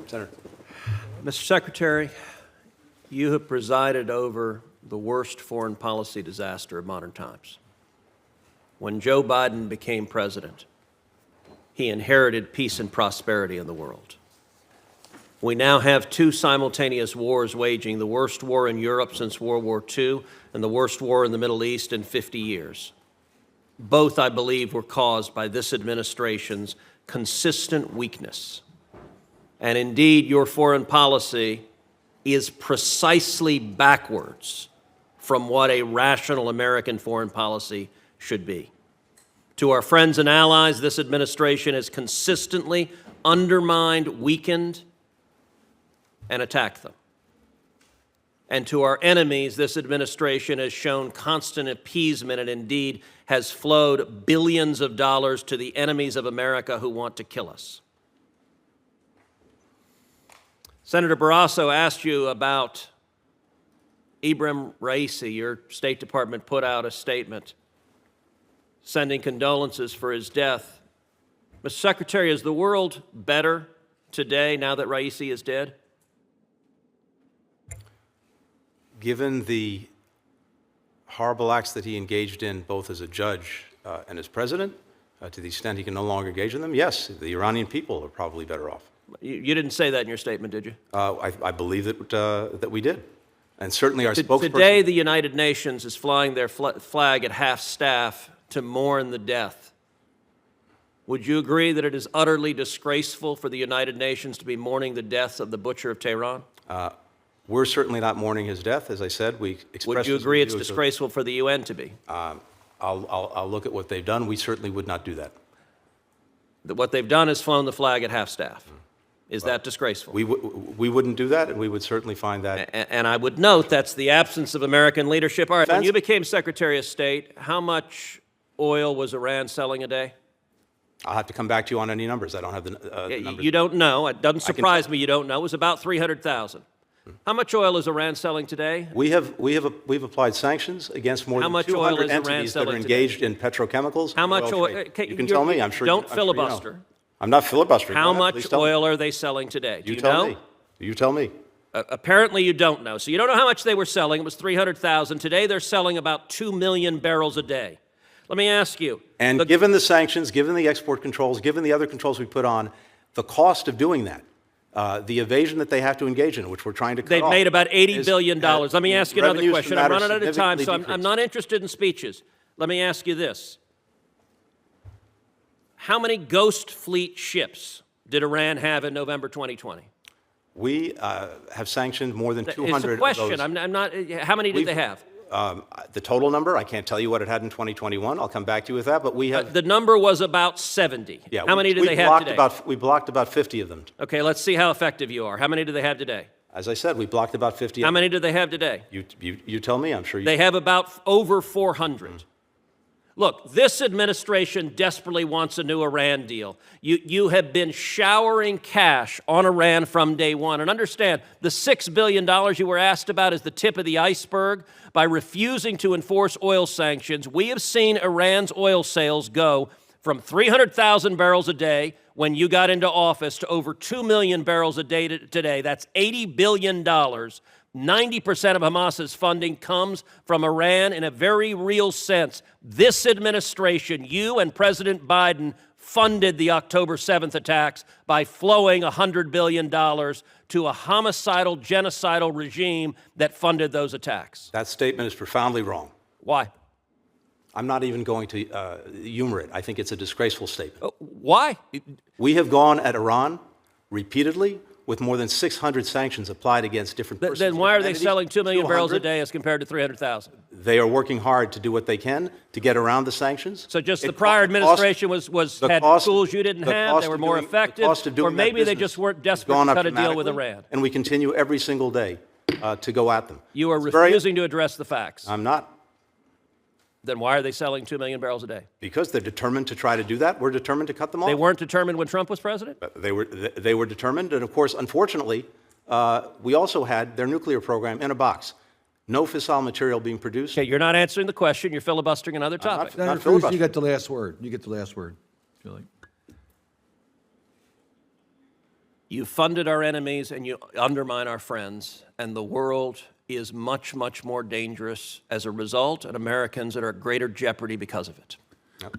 Senator. Mr. Secretary, you have presided over the worst foreign policy disaster of modern times. When Joe Biden became president, he inherited peace and prosperity in the world. We now have two simultaneous wars waging, the worst war in Europe since World War II and the worst war in the Middle East in 50 years. Both, I believe, were caused by this administration's consistent weakness. And indeed, your foreign policy is precisely backwards from what a rational American foreign policy should be. To our friends and allies, this administration has consistently undermined, weakened, and attacked them. And to our enemies, this administration has shown constant appeasement and indeed has flowed billions of dollars to the enemies of America who want to kill us. Senator Barrasso asked you about Ibrahim Raisi. Your State Department put out a statement sending condolences for his death. Mr. Secretary, is the world better today now that Raisi is dead? Given the horrible acts that he engaged in both as a judge and as president, to the extent he can no longer engage in them, yes, the Iranian people are probably better off. You didn't say that in your statement, did you? I believe that we did. And certainly our spokesperson... Today, the United Nations is flying their flag at half-staff to mourn the death. Would you agree that it is utterly disgraceful for the United Nations to be mourning the death of the butcher of Tehran? We're certainly not mourning his death. As I said, we expressed... Would you agree it's disgraceful for the UN to be? I'll look at what they've done. We certainly would not do that. What they've done is flown the flag at half-staff. Is that disgraceful? We wouldn't do that, and we would certainly find that... And I would note that's the absence of American leadership. All right, when you became Secretary of State, how much oil was Iran selling a day? I'll have to come back to you on any numbers. I don't have the numbers. You don't know. It doesn't surprise me you don't know. It was about 300,000. How much oil is Iran selling today? We've applied sanctions against more than 200 entities that are engaged in petrochemicals. How much oil? You can tell me. I'm sure. Don't filibuster. You know. I'm not filibustering. How much oil are they selling today? Do you know? You tell me. Apparently you don't know. So you don't know how much they were selling. It was 300,000. Today they're selling about 2 million barrels a day. Let me ask you. And given the sanctions, given the export controls, given the other controls we put on, the cost of doing that, the evasion that they have to engage in, which we're trying to cut off. They've made about $80 billion. Let me ask you another question. I'm running out of time, so I'm not interested in speeches. Let me ask you this. How many Ghost Fleet ships did Iran have in November 2020? We have sanctioned more than 200 It's a question. of those. I'm not. How many did they have? The total number, I can't tell you what it had in 2021. I'll come back to you with that, but we have... the number was about 70. Yeah, how many do they have today? We blocked about 50 of them. Okay, let's see how effective you are. How many do they have today? As I said, we blocked about 50 How many do they have today? You tell me, I'm sure you... They have about over 400. Look, this administration desperately wants a new Iran deal. You have been showering cash on Iran from day one. And understand, the $6 billion you were asked about is the tip of the iceberg. By refusing to enforce oil sanctions, we have seen Iran's oil sales go from 300,000 barrels a day when you got into office to over 2 million barrels a day today. That's $80 billion. 90% of Hamas's funding comes from Iran in a very real sense. This administration, you and President Biden, funded the October 7th attacks by flowing $100 billion to a homicidal, genocidal regime that funded those attacks. That statement is profoundly wrong. Why? I'm not even going to humor it. I think it's a disgraceful statement. Why? We have gone at Iran repeatedly with more than 600 sanctions applied against different persons. Then why are they selling 2 million barrels a day as compared to 300,000? They are working hard to do what they can to get around the sanctions. So just the prior administration had tools you didn't have, they were more effective, or maybe they just weren't desperate to cut a deal with Iran. And we continue every single day to go at them. You are refusing to address the facts. I'm not. Then why are they selling 2 million barrels a day? Because they're determined to try to do that. We're determined to cut them off. They weren't determined when Trump was president? They were determined, and of course, unfortunately, we also had their nuclear program in a box. No fissile material being produced. Okay, you're not answering the question. You're filibustering another topic. Senator Cruz, you get the last word. You get the last word. You funded our enemies and you undermine our friends, and the world is much, much more dangerous as a result, and Americans are at greater jeopardy because of it. Yep.